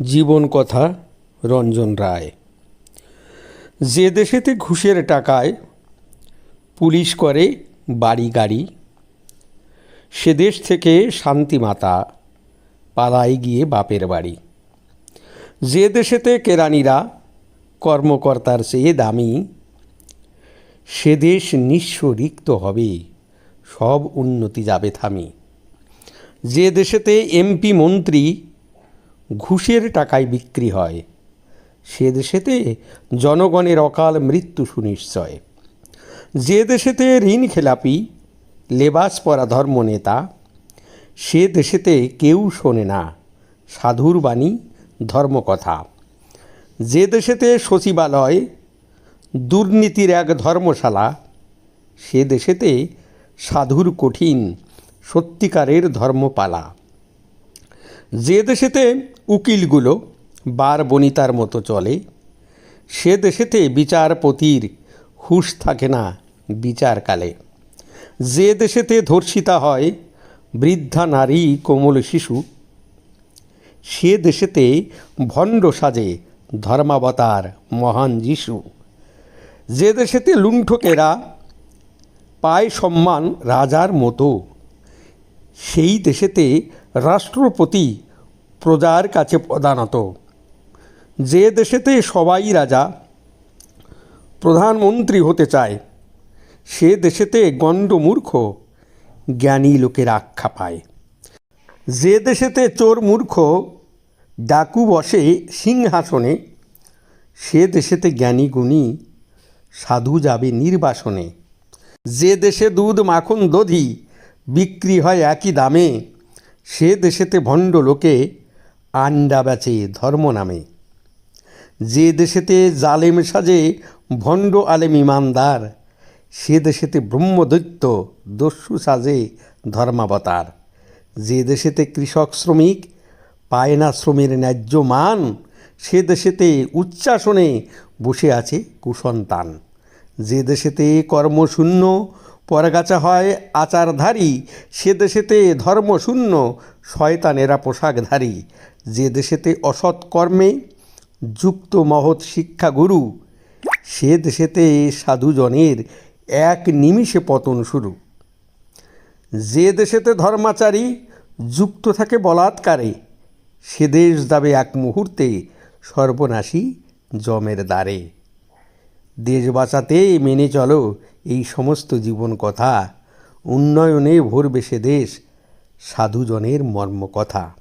জীবন কথা রঞ্জন রায়। যে দেশেতে ঘুষের টাকায় পুলিশ করে বাড়ি গাড়ি, সে দেশ থেকে শান্তিমাতা পালায় গিয়ে বাপের বাড়ি। যে দেশেতে কেরানিরা কর্মকর্তার চেয়ে দামি, সে দেশ নিঃস্ব রিক্ত হবে, সব উন্নতি যাবে থামি। যে দেশেতে এমপি মন্ত্রী ঘুষের টাকায় বিক্রি হয়, সে দেশেতে জনগণের অকাল মৃত্যু সুনিশ্চয়। যে দেশেতে ঋণ খেলাপি লেবাস পরা ধর্মনেতা, সে দেশেতে কেউ শোনে না সাধুর বাণী ধর্মকথা। যে দেশেতে সচিবালয় দুর্নীতির এক ধর্মশালা, সে দেশেতে সাধুর কঠিন সত্যিকারের ধর্মপালা। যে দেশেতে উকিলগুলো বার বনিতার মতো চলে, সে দেশেতে বিচারপতির হুঁশ থাকে না বিচারকালে। যে দেশেতে ধর্ষিতা হয় বৃদ্ধা নারী কোমল শিশু, সে দেশেতে ভণ্ড সাজে ধর্মাবতার মহান যিশু। যে দেশেতে লুণ্ঠকেরা পায় সম্মান রাজার মতো, সেই দেশেতে রাষ্ট্রপতি প্রজার কাছে প্রধানত। যে দেশেতে সবাই রাজা প্রধানমন্ত্রী হতে চায়, সে দেশেতে গণ্ডমূর্খ জ্ঞানী লোকের আখ্যা পায়। যে দেশেতে চোর মূর্খ ডাকু বসে সিংহাসনে, সে দেশেতে জ্ঞানী গুণী সাধু যাবে নির্বাসনে। যে দেশে দুধ মাখন দধি বিক্রি হয় একই দামে, সে দেশেতে ভণ্ড লোকে আন্ডা বেচে ধর্ম নামে। যে দেশেতে জালেম সাজে ভণ্ড আলেম ইমানদার, সে দেশেতে ব্রহ্মদৈত্য দস্যু সাজে ধর্মাবতার। যে দেশেতে কৃষক শ্রমিক পায় না শ্রমের ন্যায্য মান, সে দেশেতে উচ্চাসনে বসে আছে কুসন্তান। যে দেশেতে কর্মশূন্য পরগাছা হয় আচারধারী, সে দেশেতে ধর্মশূন্য শয়তানেরা পোশাকধারী। যে দেশেতে অসৎ কর্মে যুক্ত মহৎ শিক্ষাগুরু, সে দেশেতে সাধুজনের এক নিমিষে পতন শুরু। যে দেশেতে ধর্মাচারী যুক্ত থাকে বলাৎকারে, সে দেশ যাবে এক মুহূর্তে সর্বনাশী যমের দ্বারে। দেশ বাঁচাতে মেনে চলো এই সমস্ত জীবন কথা, উন্নয়নে ভরবে সে দেশ সাধুজনের মর্ম কথা।